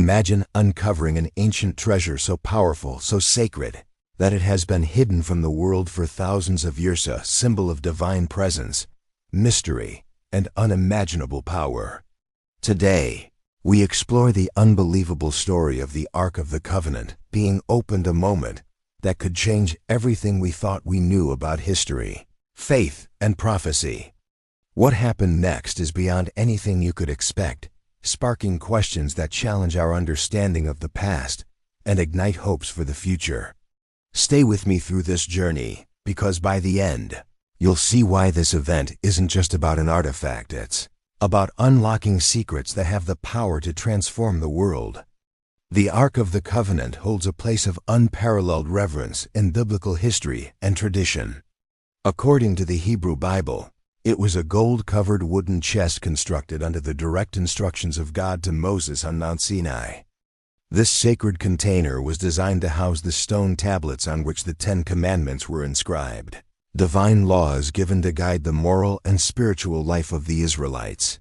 Imagine uncovering an ancient treasure so powerful, so sacred, that it has been hidden from the world for thousands of years, a symbol of divine presence, mystery, and unimaginable power. Today, we explore the unbelievable story of the Ark of the Covenant being opened, a moment that could change everything we thought we knew about history, faith, and prophecy. What happened next is beyond anything you could expect, sparking questions that challenge our understanding of the past and ignite hopes for the future. Stay with me through this journey, because by the end, you'll see why this event isn't just about an artifact. It's about unlocking secrets that have the power to transform the world. The Ark of the Covenant holds a place of unparalleled reverence in biblical history and tradition. According to the Hebrew Bible, it was a gold-covered wooden chest constructed under the direct instructions of God to Moses on Mount Sinai. This sacred container was designed to house the stone tablets on which the Ten Commandments were inscribed, divine laws given to guide the moral and spiritual life of the Israelites.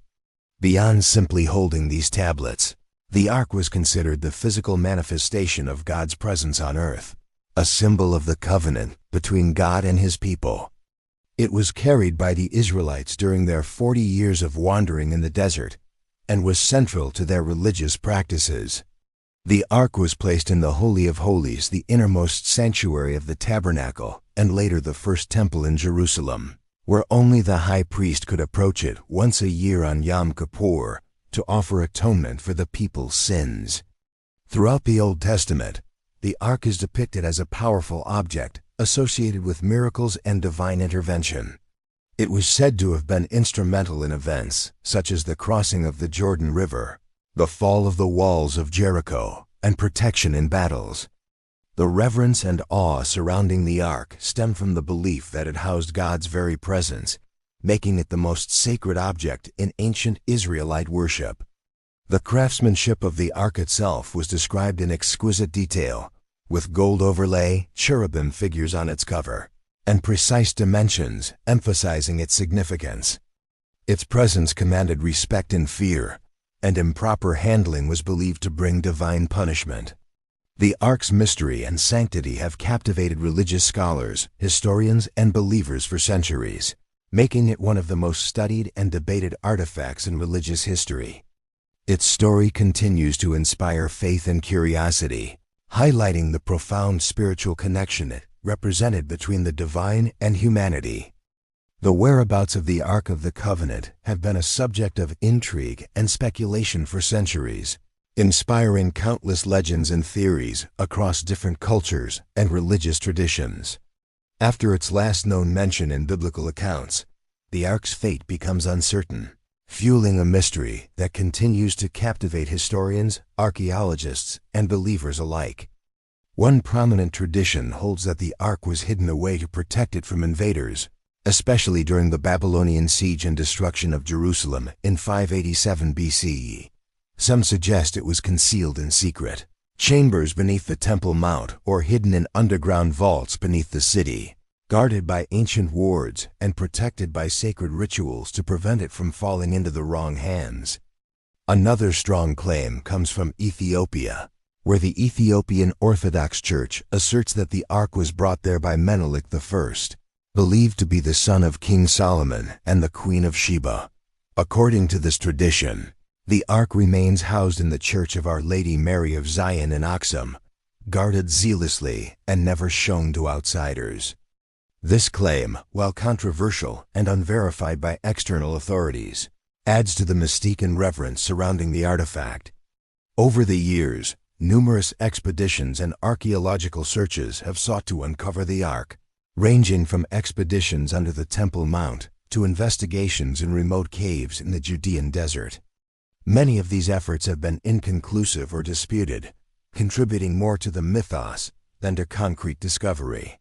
Beyond simply holding these tablets, the Ark was considered the physical manifestation of God's presence on earth, a symbol of the covenant between God and His people. It was carried by the Israelites during their 40 years of wandering in the desert and was central to their religious practices. The Ark was placed in the Holy of Holies, the innermost sanctuary of the tabernacle, and later the first temple in Jerusalem, where only the high priest could approach it once a year on Yom Kippur to offer atonement for the people's sins. Throughout the Old Testament, the Ark is depicted as a powerful object associated with miracles and divine intervention. It was said to have been instrumental in events such as the crossing of the Jordan River, the fall of the walls of Jericho, and protection in battles. The reverence and awe surrounding the Ark stem from the belief that it housed God's very presence, making it the most sacred object in ancient Israelite worship. The craftsmanship of the Ark itself was described in exquisite detail, with gold overlay, cherubim figures on its cover, and precise dimensions emphasizing its significance. Its presence commanded respect and fear, and improper handling was believed to bring divine punishment. The Ark's mystery and sanctity have captivated religious scholars, historians, and believers for centuries, making it one of the most studied and debated artifacts in religious history. Its story continues to inspire faith and curiosity, highlighting the profound spiritual connection it represented between the divine and humanity. The whereabouts of the Ark of the Covenant have been a subject of intrigue and speculation for centuries, inspiring countless legends and theories across different cultures and religious traditions. After its last known mention in biblical accounts, the Ark's fate becomes uncertain, fueling a mystery that continues to captivate historians, archaeologists, and believers alike. One prominent tradition holds that the Ark was hidden away to protect it from invaders, especially during the Babylonian siege and destruction of Jerusalem in 587 BCE. Some suggest it was concealed in secret chambers beneath the Temple Mount or hidden in underground vaults beneath the city, guarded by ancient wards and protected by sacred rituals to prevent it from falling into the wrong hands. Another strong claim comes from Ethiopia, where the Ethiopian Orthodox Church asserts that the Ark was brought there by Menelik I, believed to be the son of King Solomon and the Queen of Sheba. According to this tradition, the Ark remains housed in the Church of Our Lady Mary of Zion in Aksum, guarded zealously and never shown to outsiders. This claim, while controversial and unverified by external authorities, adds to the mystique and reverence surrounding the artifact. Over the years, numerous expeditions and archaeological searches have sought to uncover the Ark, ranging from expeditions under the Temple Mount to investigations in remote caves in the Judean desert. Many of these efforts have been inconclusive or disputed, contributing more to the mythos than to concrete discovery.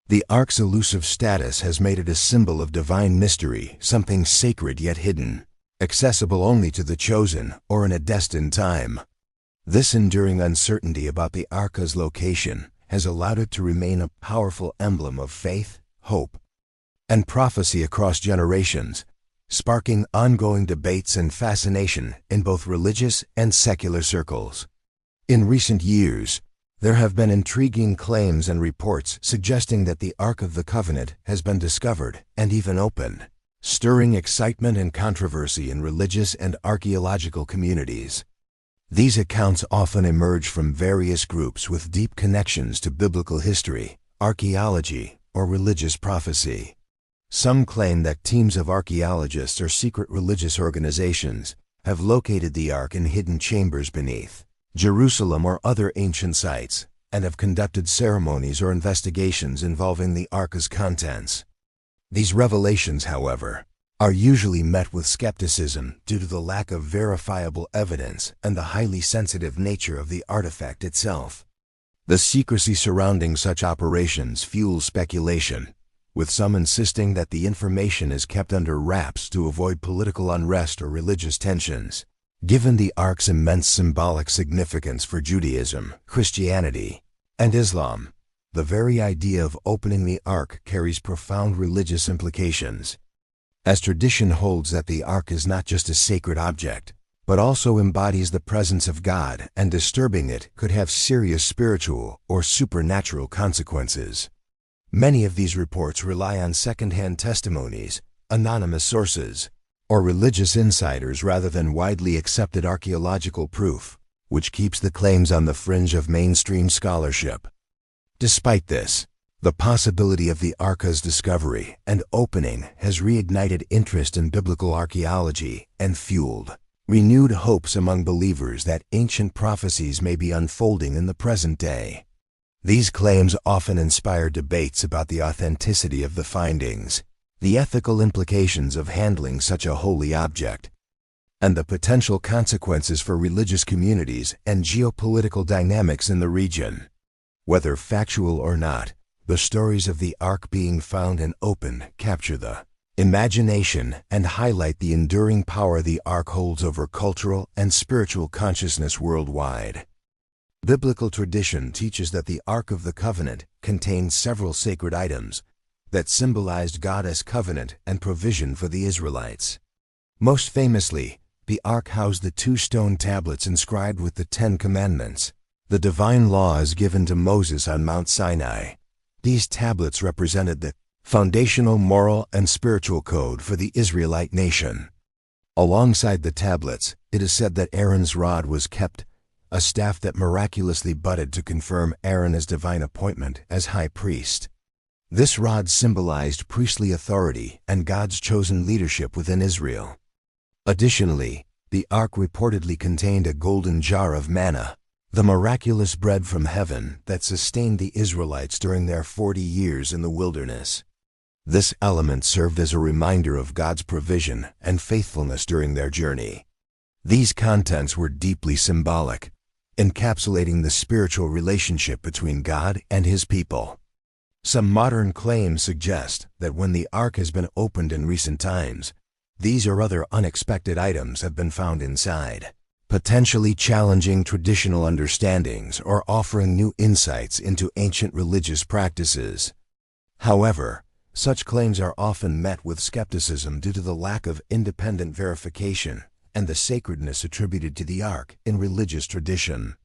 The Ark's elusive status has made it a symbol of divine mystery, something sacred yet hidden, accessible only to the chosen or in a destined time. This enduring uncertainty about the Ark's location has allowed it to remain a powerful emblem of faith, hope, and prophecy across generations, sparking ongoing debates and fascination in both religious and secular circles. In recent years, there have been intriguing claims and reports suggesting that the Ark of the Covenant has been discovered and even opened, stirring excitement and controversy in religious and archaeological communities. These accounts often emerge from various groups with deep connections to biblical history, archaeology, or religious prophecy. Some claim that teams of archaeologists or secret religious organizations have located the Ark in hidden chambers beneath Jerusalem or other ancient sites, and have conducted ceremonies or investigations involving the Ark's contents. These revelations, however, are usually met with skepticism due to the lack of verifiable evidence and the highly sensitive nature of the artifact itself. The secrecy surrounding such operations fuels speculation, with some insisting that the information is kept under wraps to avoid political unrest or religious tensions. Given the Ark's immense symbolic significance for Judaism, Christianity, and Islam, the very idea of opening the Ark carries profound religious implications, as tradition holds that the Ark is not just a sacred object, but also embodies the presence of God, and disturbing it could have serious spiritual or supernatural consequences. Many of these reports rely on second-hand testimonies, anonymous sources, or religious insiders rather than widely accepted archaeological proof, which keeps the claims on the fringe of mainstream scholarship. Despite this, the possibility of the Ark's discovery and opening has reignited interest in biblical archaeology and fueled renewed hopes among believers that ancient prophecies may be unfolding in the present day. These claims often inspire debates about the authenticity of the findings, the ethical implications of handling such a holy object, and the potential consequences for religious communities and geopolitical dynamics in the region. Whether factual or not, the stories of the Ark being found and opened capture the imagination and highlight the enduring power the Ark holds over cultural and spiritual consciousness worldwide. Biblical tradition teaches that the Ark of the Covenant contained several sacred items that symbolized God's covenant and provision for the Israelites. Most famously, the Ark housed the 2 stone tablets inscribed with the 10 Commandments, the divine laws given to Moses on Mount Sinai. These tablets represented the foundational moral and spiritual code for the Israelite nation. Alongside the tablets, it is said that Aaron's rod was kept, a staff that miraculously budded to confirm Aaron's divine appointment as high priest. This rod symbolized priestly authority and God's chosen leadership within Israel. Additionally, the Ark reportedly contained a golden jar of manna, the miraculous bread from heaven that sustained the Israelites during their 40 years in the wilderness. This element served as a reminder of God's provision and faithfulness during their journey. These contents were deeply symbolic, encapsulating the spiritual relationship between God and His people. Some modern claims suggest that when the Ark has been opened in recent times, these or other unexpected items have been found inside, potentially challenging traditional understandings or offering new insights into ancient religious practices. However, such claims are often met with skepticism due to the lack of independent verification and the sacredness attributed to the Ark in religious tradition.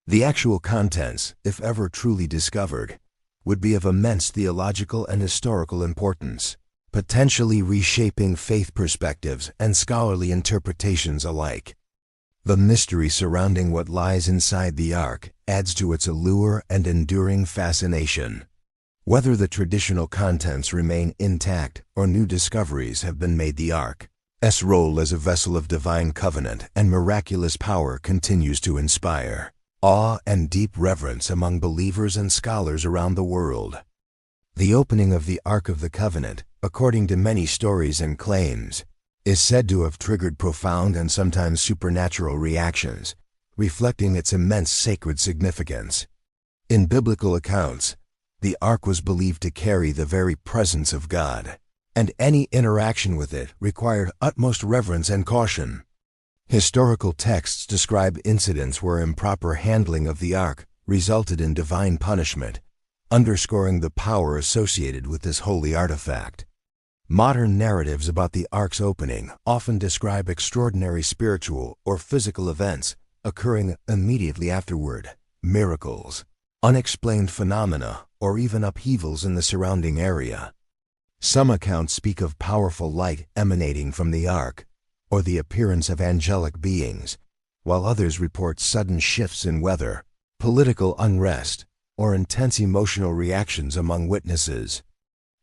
The actual contents, if ever truly discovered, would be of immense theological and historical importance, potentially reshaping faith perspectives and scholarly interpretations alike. The mystery surrounding what lies inside the Ark adds to its allure and enduring fascination. Whether the traditional contents remain intact or new discoveries have been made, the Ark's role as a vessel of divine covenant and miraculous power continues to inspire awe and deep reverence among believers and scholars around the world. The opening of the Ark of the Covenant, according to many stories and claims, is said to have triggered profound and sometimes supernatural reactions, reflecting its immense sacred significance. In biblical accounts, the Ark was believed to carry the very presence of God, and any interaction with it required utmost reverence and caution. Historical texts describe incidents where improper handling of the Ark resulted in divine punishment, underscoring the power associated with this holy artifact. Modern narratives about the Ark's opening often describe extraordinary spiritual or physical events occurring immediately afterward, miracles, unexplained phenomena, or even upheavals in the surrounding area. Some accounts speak of powerful light emanating from the ark, or the appearance of angelic beings, while others report sudden shifts in weather, political unrest, or intense emotional reactions among witnesses.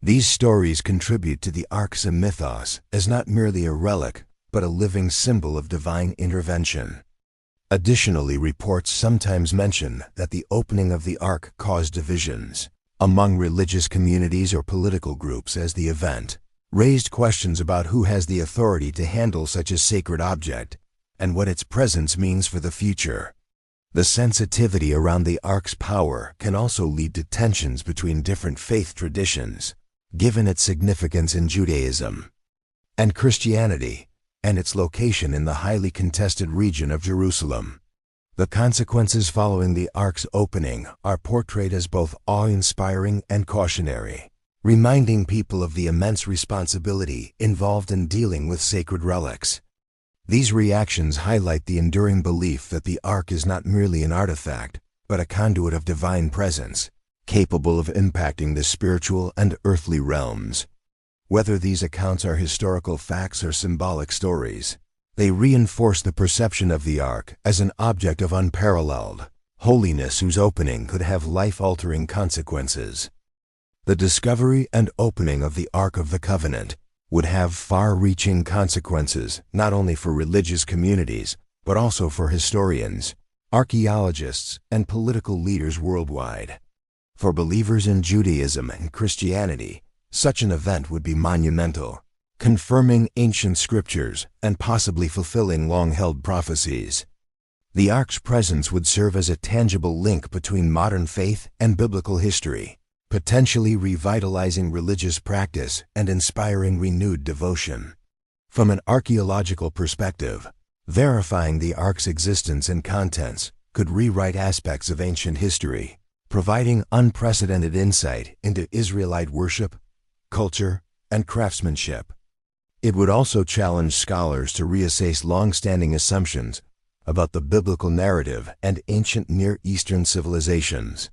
These stories contribute to the ark's mythos as not merely a relic, but a living symbol of divine intervention. Additionally, reports sometimes mention that the opening of the ark caused divisions among religious communities or political groups, as the event raised questions about who has the authority to handle such a sacred object and what its presence means for the future. The sensitivity around the ark's power can also lead to tensions between different faith traditions, given its significance in Judaism and Christianity, and its location in the highly contested region of Jerusalem. The consequences following the ark's opening are portrayed as both awe-inspiring and cautionary, reminding people of the immense responsibility involved in dealing with sacred relics. These reactions highlight the enduring belief that the ark is not merely an artifact, but a conduit of divine presence, capable of impacting the spiritual and earthly realms. Whether these accounts are historical facts or symbolic stories, they reinforce the perception of the ark as an object of unparalleled holiness whose opening could have life-altering consequences. The discovery and opening of the Ark of the Covenant would have far-reaching consequences not only for religious communities, but also for historians, archaeologists, and political leaders worldwide. For believers in Judaism and Christianity, such an event would be monumental, confirming ancient scriptures and possibly fulfilling long-held prophecies. The ark's presence would serve as a tangible link between modern faith and biblical history, potentially revitalizing religious practice and inspiring renewed devotion. From an archaeological perspective, verifying the ark's existence and contents could rewrite aspects of ancient history, providing unprecedented insight into Israelite worship, culture, and craftsmanship. It would also challenge scholars to reassess long-standing assumptions about the biblical narrative and ancient Near Eastern civilizations.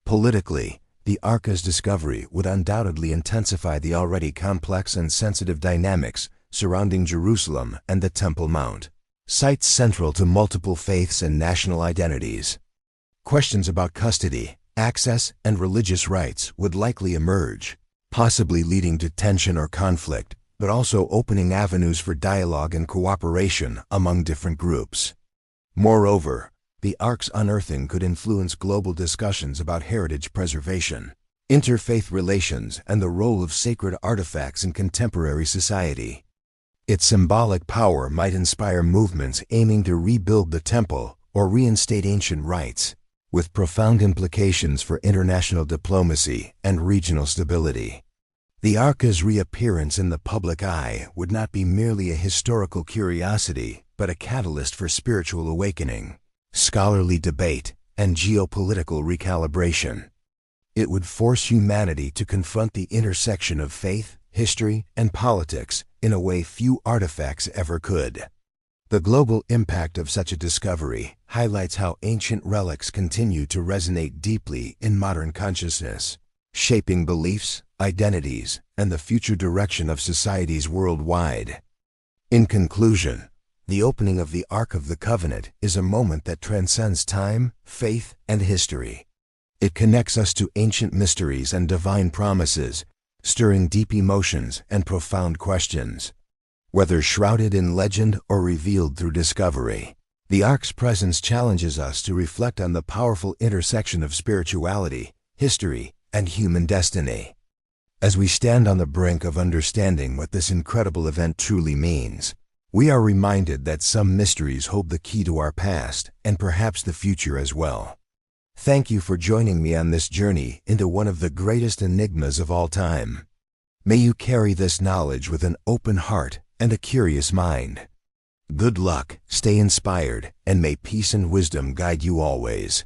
Politically, the Ark's discovery would undoubtedly intensify the already complex and sensitive dynamics surrounding Jerusalem and the Temple Mount, sites central to multiple faiths and national identities. Questions about custody, access, and religious rights would likely emerge, possibly leading to tension or conflict, but also opening avenues for dialogue and cooperation among different groups. Moreover, the Ark's unearthing could influence global discussions about heritage preservation, interfaith relations, and the role of sacred artifacts in contemporary society. Its symbolic power might inspire movements aiming to rebuild the temple or reinstate ancient rites, with profound implications for international diplomacy and regional stability. The Ark's reappearance in the public eye would not be merely a historical curiosity, but a catalyst for spiritual awakening, scholarly debate, and geopolitical recalibration. It would force humanity to confront the intersection of faith, history, and politics in a way few artifacts ever could. The global impact of such a discovery highlights how ancient relics continue to resonate deeply in modern consciousness, shaping beliefs, identities, and the future direction of societies worldwide. In conclusion, the opening of the Ark of the Covenant is a moment that transcends time, faith, and history. It connects us to ancient mysteries and divine promises, stirring deep emotions and profound questions. Whether shrouded in legend or revealed through discovery, the Ark's presence challenges us to reflect on the powerful intersection of spirituality, history, and human destiny. As we stand on the brink of understanding what this incredible event truly means, we are reminded that some mysteries hold the key to our past and perhaps the future as well. Thank you for joining me on this journey into one of the greatest enigmas of all time. May you carry this knowledge with an open heart and a curious mind. Good luck, stay inspired, and may peace and wisdom guide you always.